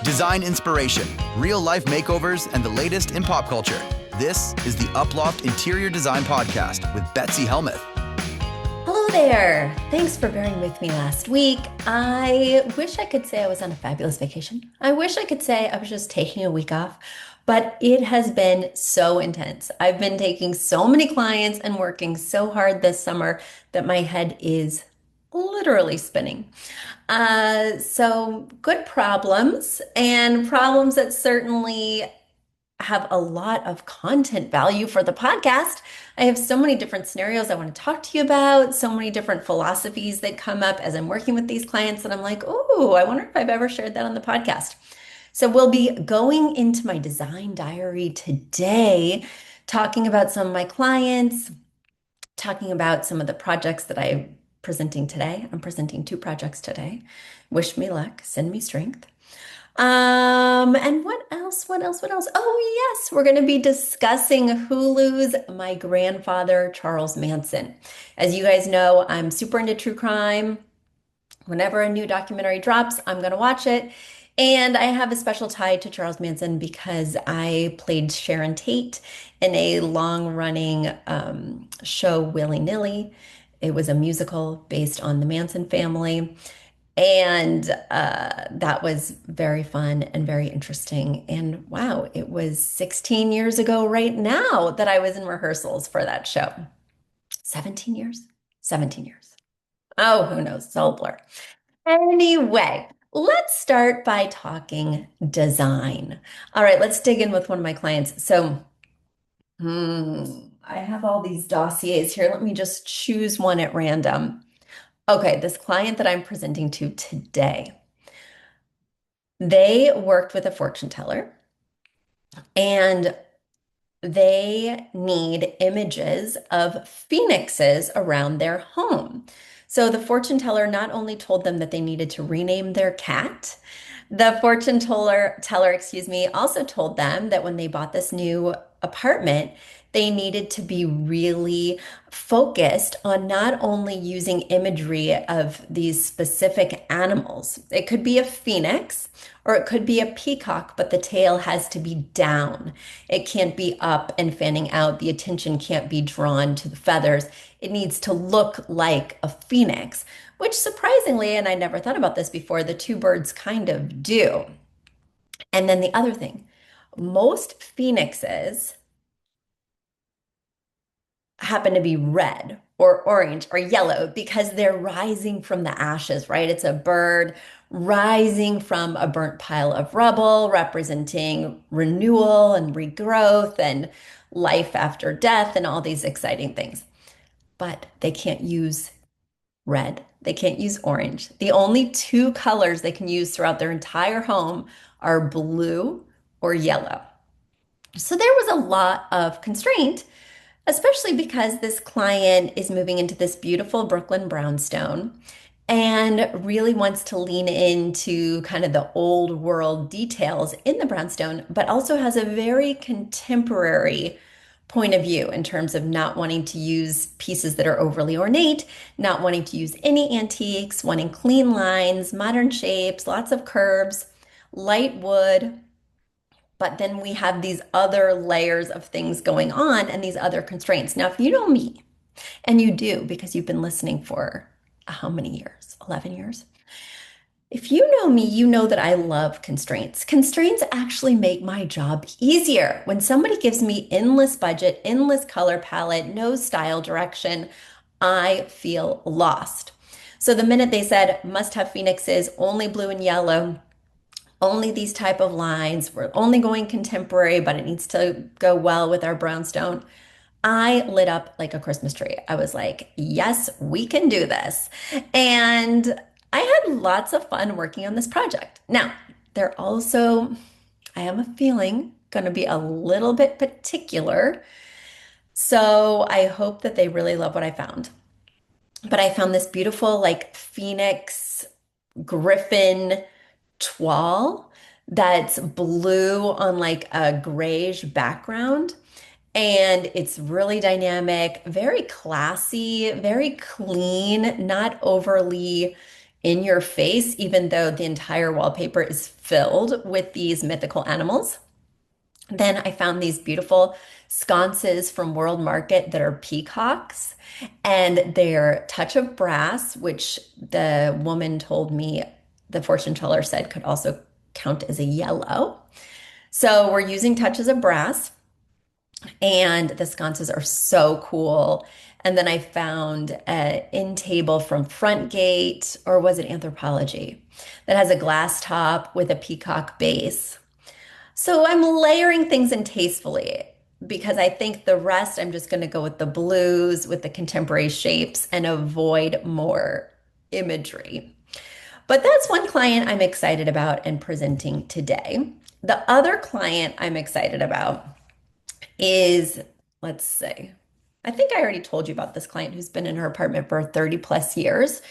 Design inspiration, real life makeovers, and the latest in pop culture. This is the Uploft Interior Design Podcast with Betsy Helmuth. Hello there. Thanks for bearing with me last week. I wish I could say I was on a fabulous vacation. I wish I could say I was just taking a week off, but it has been so intense. I've been taking so many clients and working so hard this summer that my head is literally spinning. So good problems and problems that certainly have a lot of content value for the podcast. I have so many different scenarios I want to talk to you about, so many different philosophies that come up as I'm working with these clients, and I'm like, oh, I wonder if I've ever shared that on the podcast. So we'll be going into my design diary today, talking about some of my clients, talking about some of the projects that I'm presenting today. I'm presenting 2 projects today. Wish me luck, send me strength. And what else? Oh, yes, we're going to be discussing Hulu's My Grandfather, Charles Manson. As you guys know, I'm super into true crime. Whenever a new documentary drops, I'm going to watch it. And I have a special tie to Charles Manson because I played Sharon Tate in a long-running show, Willy Nilly. It was a musical based on the Manson family. And that was very fun and very interesting. And wow, it was 16 years ago right now that I was in rehearsals for that show. 17 years? 17 years. Oh, who knows? It's all a blur. Anyway, let's start by talking design. All right, let's dig in with one of my clients. So, I have all these dossiers here. Let me just choose one at random. Okay, this client that I'm presenting to today, they worked with a fortune teller and they need images of phoenixes around their home. So the fortune teller not only told them that they needed to rename their cat, the fortune teller, also told them that when they bought this new apartment, they needed to be really focused on not only using imagery of these specific animals. It could be a phoenix or it could be a peacock, but the tail has to be down. It can't be up and fanning out. The attention can't be drawn to the feathers. It needs to look like a phoenix, which surprisingly, and I never thought about this before, the 2 birds kind of do. And then the other thing, most phoenixes happen to be red or orange or yellow because they're rising from the ashes, right? It's a bird rising from a burnt pile of rubble, representing renewal and regrowth and life after death and all these exciting things. But they can't use red. They can't use orange. The only 2 colors they can use throughout their entire home are blue or yellow. So there was a lot of constraint, especially because this client is moving into this beautiful Brooklyn brownstone and really wants to lean into kind of the old world details in the brownstone, but also has a very contemporary point of view in terms of not wanting to use pieces that are overly ornate, not wanting to use any antiques, wanting clean lines, modern shapes, lots of curves, light wood. But then we have these other layers of things going on and these other constraints. Now, if you know me, and you do because you've been listening for how many years? 11 years? If you know me, you know that I love constraints. Constraints actually make my job easier. When somebody gives me endless budget, endless color palette, no style direction, I feel lost. So the minute they said must have phoenixes, only blue and yellow, only these type of lines, we're only going contemporary, but it needs to go well with our brownstone, I lit up like a Christmas tree. I was like, yes, we can do this. And I had lots of fun working on this project. Now, they're also, I have a feeling, going to be a little bit particular. So I hope that they really love what I found. But I found this beautiful, like, phoenix griffin toile that's blue on like a grayish background. And it's really dynamic, very classy, very clean, not overly in your face, even though the entire wallpaper is filled with these mythical animals. Then I found these beautiful sconces from World Market that are peacocks, and they're touch of brass, which the woman told me, the fortune teller said could also count as a yellow. So we're using touches of brass, and the sconces are so cool. And then I found an in table from Front Gate, or was it Anthropology, that has a glass top with a peacock base. So I'm layering things in tastefully because I think the rest I'm just going to go with the blues, with the contemporary shapes, and avoid more imagery. But that's one client I'm excited about and presenting today. The other client I'm excited about is, let's see, I think I already told you about this client who's been in her apartment for 30 plus years.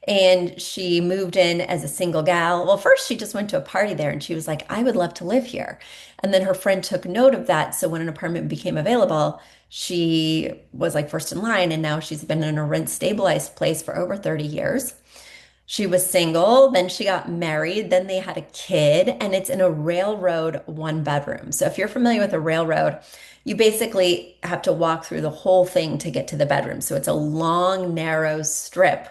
And she moved in as a single gal. Well, first she just went to a party there and she was like, I would love to live here. And then her friend took note of that. So when an apartment became available, she was like first in line. And now she's been in a rent stabilized place for over 30 years. She was single, then she got married, then they had a kid, and it's in a railroad one bedroom. So if you're familiar with a railroad, you basically have to walk through the whole thing to get to the bedroom. So it's a long, narrow strip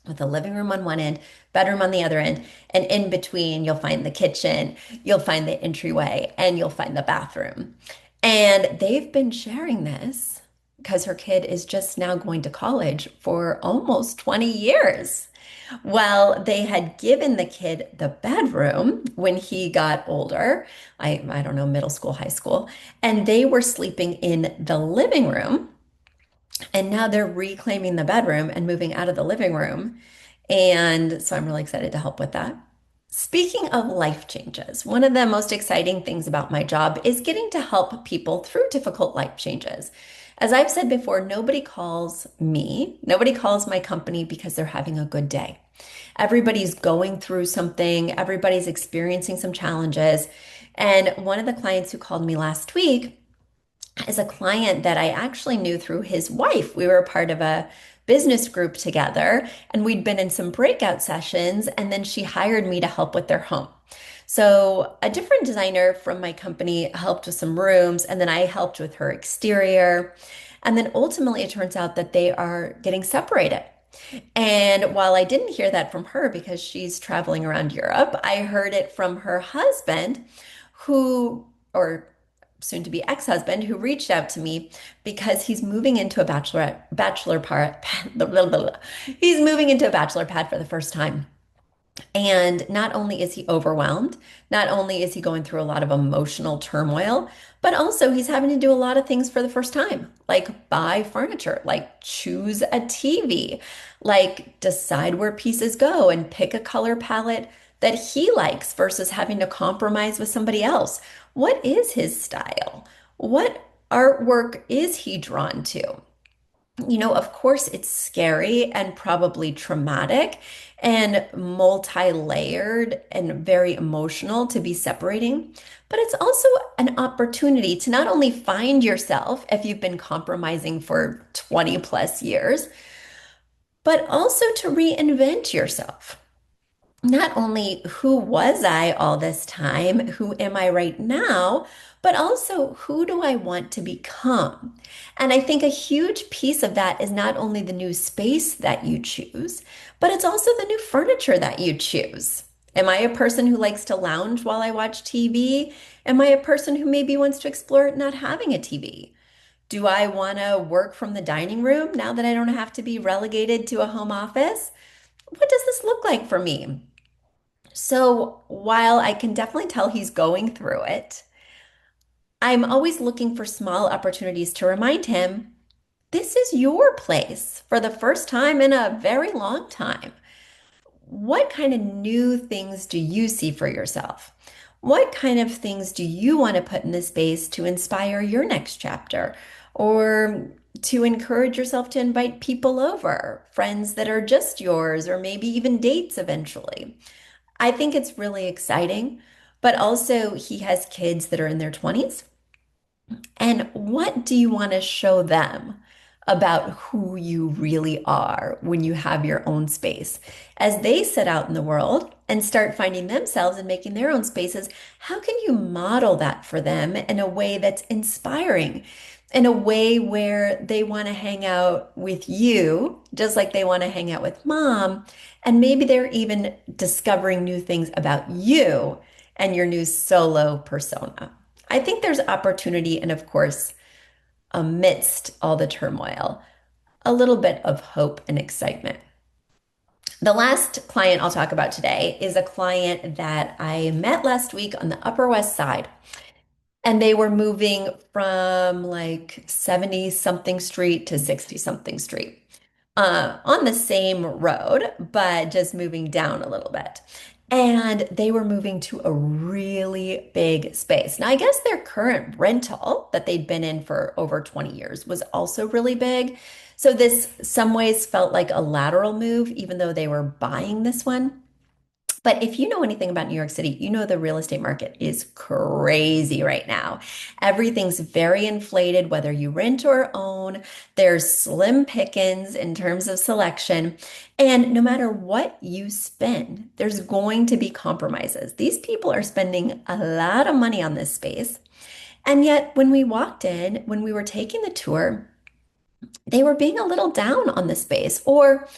with a living room on one end, bedroom on the other end, and in between, you'll find the kitchen, you'll find the entryway, and you'll find the bathroom. And they've been sharing this because her kid is just now going to college for almost 20 years. Well, they had given the kid the bedroom when he got older, I don't know, middle school, high school, and they were sleeping in the living room. And now they're reclaiming the bedroom and moving out of the living room. And so I'm really excited to help with that. Speaking of life changes, one of the most exciting things about my job is getting to help people through difficult life changes. As I've said before, nobody calls me, nobody calls my company because they're having a good day. Everybody's going through something, everybody's experiencing some challenges. And one of the clients who called me last week is a client that I actually knew through his wife. We were part of a business group together and we'd been in some breakout sessions, and then she hired me to help with their home. So a different designer from my company helped with some rooms, and then I helped with her exterior. And then ultimately it turns out that they are getting separated. And while I didn't hear that from her because she's traveling around Europe, I heard it from her husband, who, or soon to be ex-husband, who reached out to me because he's moving into a bachelor part, he's moving into a bachelor pad for the first time. And not only is he overwhelmed, not only is he going through a lot of emotional turmoil, but also he's having to do a lot of things for the first time, like buy furniture, like choose a TV, like decide where pieces go and pick a color palette that he likes versus having to compromise with somebody else. What is his style? What artwork is he drawn to? Of course, it's scary and probably traumatic and multi-layered and very emotional to be separating, but it's also an opportunity to not only find yourself if you've been compromising for 20 plus years, but also to reinvent yourself. Not only who was I all this time, who am I right now, but also who do I want to become? And I think a huge piece of that is not only the new space that you choose, but it's also the new furniture that you choose. Am I a person who likes to lounge while I watch TV? Am I a person who maybe wants to explore not having a TV? Do I want to work from the dining room now that I don't have to be relegated to a home office? What does this look like for me? So while I can definitely tell he's going through it, I'm always looking for small opportunities to remind him this is your place for the first time in a very long time. What kind of new things do you see for yourself? What kind of things do you want to put in the space to inspire your next chapter or to encourage yourself to invite people over, friends that are just yours, or maybe even dates eventually? I think it's really exciting, but also he has kids that are in their 20s. And what do you want to show them about who you really are when you have your own space. As they set out in the world and start finding themselves and making their own spaces, how can you model that for them in a way that's inspiring? In a way where they want to hang out with you, just like they want to hang out with mom. And maybe they're even discovering new things about you and your new solo persona. I think there's opportunity, and of course, amidst all the turmoil, a little bit of hope and excitement. The last client I'll talk about today is a client that I met last week on the Upper West Side. And they were moving from like 70 something street to 60 something street on the same road, but just moving down a little bit. And they were moving to a really big space. Now, I guess their current rental that they'd been in for over 20 years was also really big. So this some ways felt like a lateral move, even though they were buying this one. But if you know anything about New York City, you know the real estate market is crazy right now. Everything's very inflated, whether you rent or own. There's slim pickings in terms of selection. And no matter what you spend, there's going to be compromises. These people are spending a lot of money on this space. And yet, when we walked in, when we were taking the tour, they were being a little down on the space, or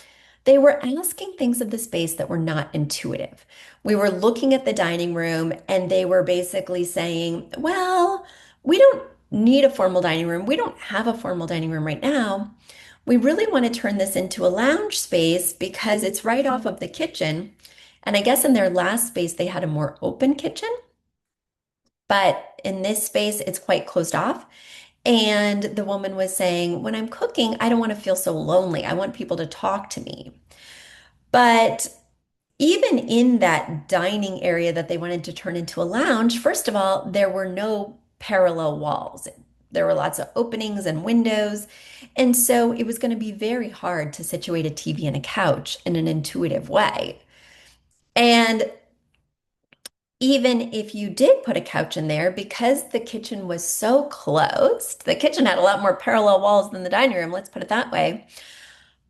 they were asking things of the space that were not intuitive. We were looking at the dining room and they were basically saying, well, we don't need a formal dining room. We don't have a formal dining room right now. We really want to turn this into a lounge space because it's right off of the kitchen. And I guess in their last space, they had a more open kitchen, but in this space, it's quite closed off. And the woman was saying, when I'm cooking, I don't want to feel so lonely. I want people to talk to me. But even in that dining area that they wanted to turn into a lounge, first of all, there were no parallel walls. There were lots of openings and windows. And so it was going to be very hard to situate a TV and a couch in an intuitive way. And even if you did put a couch in there, because the kitchen was so closed, the kitchen had a lot more parallel walls than the dining room, let's put it that way,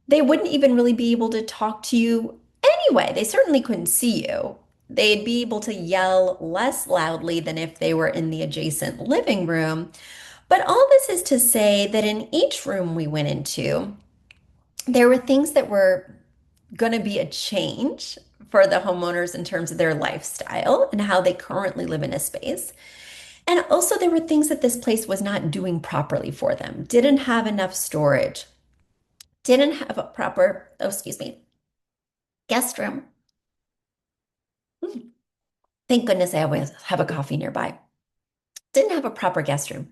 they wouldn't even really be able to talk to you anyway. They certainly couldn't see you. They'd be able to yell less loudly than if they were in the adjacent living room. But all this is to say that in each room we went into, there were things that were going to be a change for the homeowners in terms of their lifestyle and how they currently live in a space. And also, there were things that this place was not doing properly for them, didn't have enough storage, didn't have a proper, oh, excuse me, guest room. Thank goodness I always have a coffee nearby. Didn't have a proper guest room,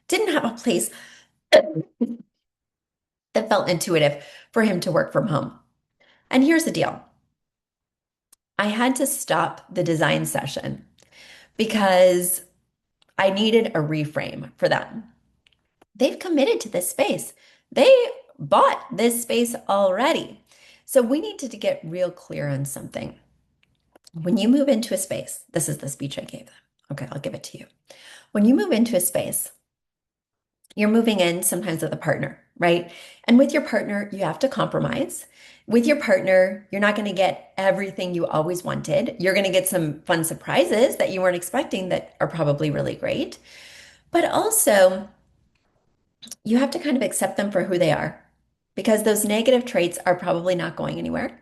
didn't have a place that felt intuitive for him to work from home. And here's the deal. I had to stop the design session because I needed a reframe for them. They've committed to this space. They bought this space already. So we needed to get real clear on something. When you move into a space, this is the speech I gave them. Okay, I'll give it to you. When you move into a space, you're moving in sometimes with a partner, right? And with your partner, you have to compromise. With your partner, you're not going to get everything you always wanted. You're going to get some fun surprises that you weren't expecting that are probably really great. But also, you have to kind of accept them for who they are because those negative traits are probably not going anywhere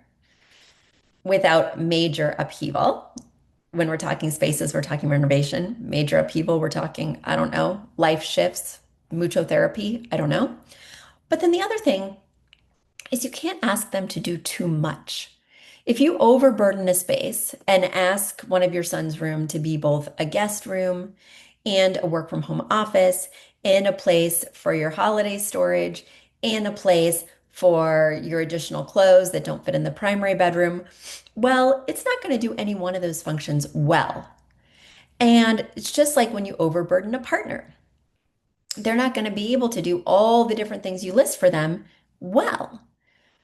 without major upheaval. When we're talking spaces, we're talking renovation. Major upheaval, we're talking, I don't know, life shifts, mucho therapy, I don't know. But then the other thing is you can't ask them to do too much. If you overburden a space and ask one of your son's room to be both a guest room and a work from home office and a place for your holiday storage and a place for your additional clothes that don't fit in the primary bedroom, well, it's not going to do any one of those functions well. And it's just like when you overburden a partner. They're not going to be able to do all the different things you list for them well.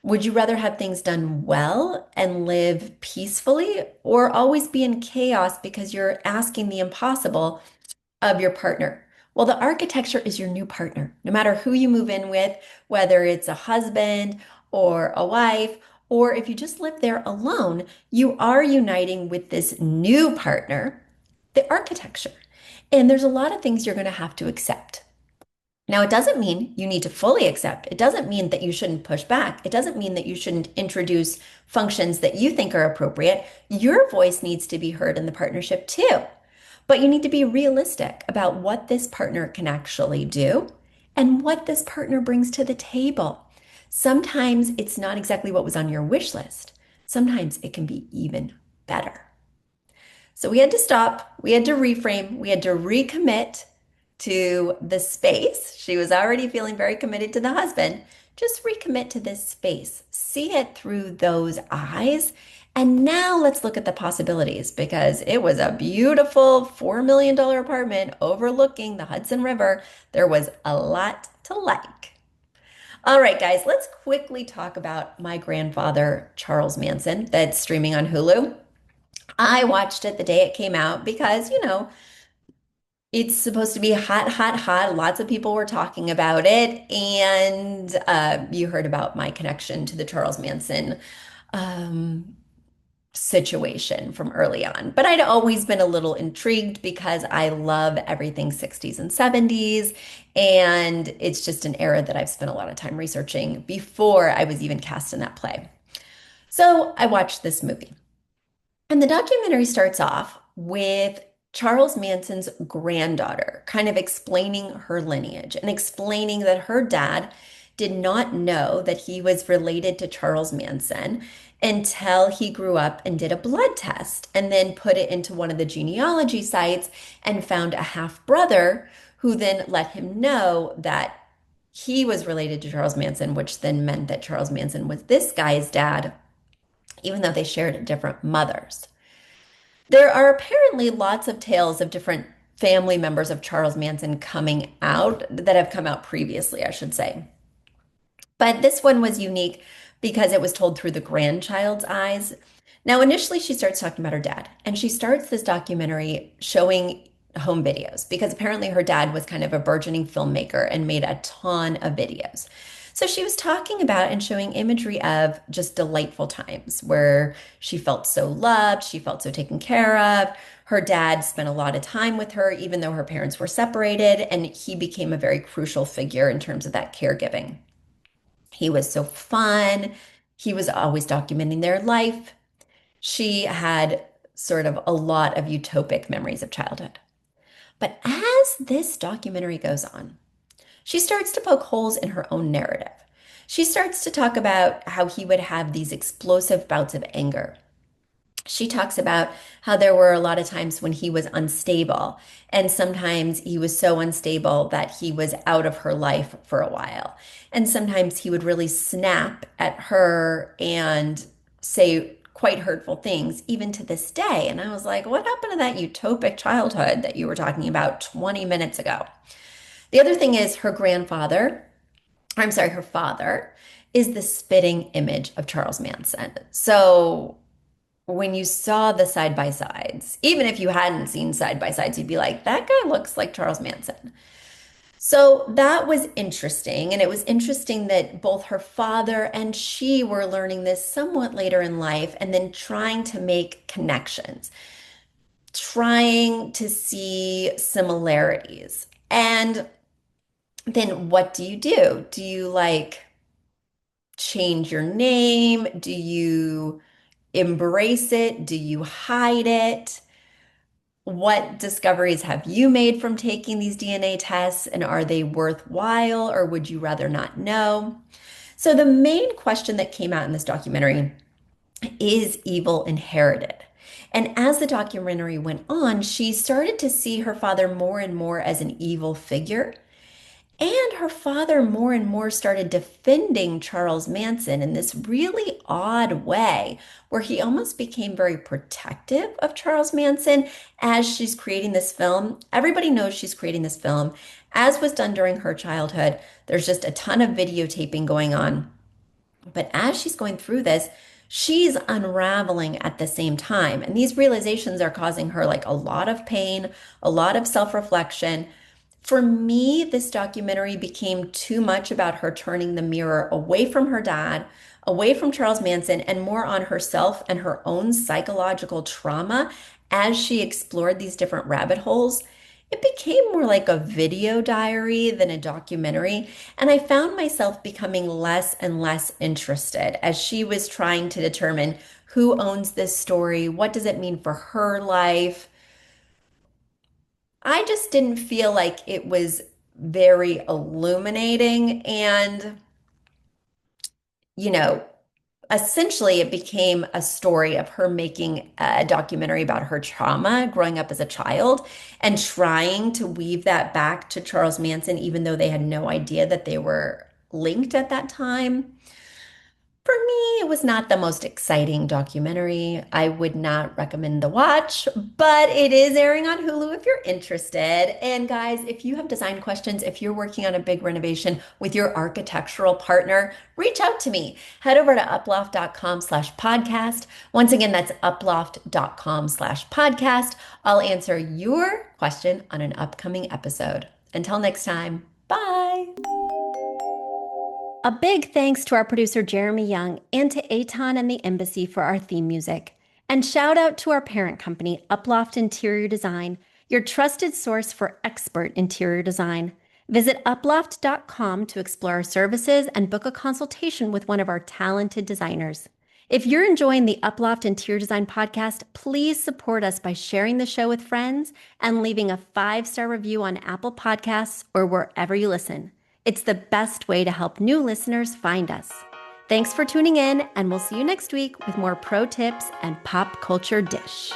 Would you rather have things done well and live peacefully or always be in chaos because you're asking the impossible of your partner? Well, the architecture is your new partner. No matter who you move in with, whether it's a husband or a wife, or if you just live there alone, you are uniting with this new partner, the architecture. And there's a lot of things you're going to have to accept. Now, it doesn't mean you need to fully accept. It doesn't mean that you shouldn't push back. It doesn't mean that you shouldn't introduce functions that you think are appropriate. Your voice needs to be heard in the partnership too. But you need to be realistic about what this partner can actually do and what this partner brings to the table. Sometimes it's not exactly what was on your wish list. Sometimes it can be even better. So we had to stop, we had to reframe, we had to recommit to the space. She was already feeling very committed to the husband. Just recommit to this space, see it through those eyes. And now let's look at the possibilities because it was a beautiful $4 million apartment overlooking the Hudson River. There was a lot to like. All right, guys, let's quickly talk about My Grandfather, Charles Manson, that's streaming on Hulu. I watched it the day it came out because, it's supposed to be hot, hot, hot. Lots of people were talking about it. And you heard about my connection to the Charles Manson um, situation from early on. But I'd always been a little intrigued because I love everything 60s and 70s. And it's just an era that I've spent a lot of time researching before I was even cast in that play. So I watched this movie. And the documentary starts off with Charles Manson's granddaughter kind of explaining her lineage and explaining that her dad did not know that he was related to Charles Manson until he grew up and did a blood test and then put it into one of the genealogy sites and found a half brother who then let him know that he was related to Charles Manson, which then meant that Charles Manson was this guy's dad, even though they shared different mothers. There are apparently lots of tales of different family members of Charles Manson coming out that have come out previously, I should say. But this one was unique because it was told through the grandchild's eyes. Now, initially, she starts talking about her dad, and she starts this documentary showing home videos because apparently her dad was kind of a burgeoning filmmaker and made a ton of videos. So she was talking about and showing imagery of just delightful times where she felt so loved, she felt so taken care of. Her dad spent a lot of time with her, even though her parents were separated, and he became a very crucial figure in terms of that caregiving. He was so fun. He was always documenting their life. She had sort of a lot of utopic memories of childhood. But as this documentary goes on, she starts to poke holes in her own narrative. She starts to talk about how he would have these explosive bouts of anger. She talks about how there were a lot of times when he was unstable, and sometimes he was so unstable that he was out of her life for a while. And sometimes he would really snap at her and say quite hurtful things, even to this day. And I was like, what happened to that utopic childhood that you were talking about 20 minutes ago? The other thing is her grandfather, I'm sorry, her father is the spitting image of Charles Manson. So when you saw the side by sides, even if you hadn't seen side by sides, you'd be like, that guy looks like Charles Manson. So that was interesting. And it was interesting that both her father and she were learning this somewhat later in life and then trying to make connections, trying to see similarities. And then what do you do? Do you like change your name? Do you embrace it? Do you hide it? What discoveries have you made from taking these DNA tests, and are they worthwhile, or would you rather not know? So, the main question that came out in this documentary is evil inherited? And as the documentary went on, she started to see her father more and more as an evil figure. And her father more and more started defending Charles Manson in this really odd way, where he almost became very protective of Charles Manson as she's creating this film. Everybody knows she's creating this film, as was done during her childhood. There's just a ton of videotaping going on. But as she's going through this, she's unraveling at the same time. And these realizations are causing her like a lot of pain, a lot of self-reflection. For me, this documentary became too much about her turning the mirror away from her dad, away from Charles Manson, and more on herself and her own psychological trauma as she explored these different rabbit holes. It became more like a video diary than a documentary, and I found myself becoming less and less interested as she was trying to determine who owns this story, what does it mean for her life. I just didn't feel like it was very illuminating. And, you know, essentially it became a story of her making a documentary about her trauma growing up as a child and trying to weave that back to Charles Manson, even though they had no idea that they were linked at that time. For me, it was not the most exciting documentary. I would not recommend the watch, but it is airing on Hulu if you're interested. And guys, if you have design questions, if you're working on a big renovation with your architectural partner, reach out to me. Head over to uploft.com/podcast. Once again, that's uploft.com/podcast. I'll answer your question on an upcoming episode. Until next time, bye. A big thanks to our producer Jeremy Young and to Aton and the Embassy for our theme music. And shout out to our parent company, Uploft Interior Design, your trusted source for expert interior design. Visit uploft.com to explore our services and book a consultation with one of our talented designers. If you're enjoying the Uploft Interior Design podcast, please support us by sharing the show with friends and leaving a 5-star review on Apple Podcasts or wherever you listen. It's the best way to help new listeners find us. Thanks for tuning in, and we'll see you next week with more pro tips and pop culture dish.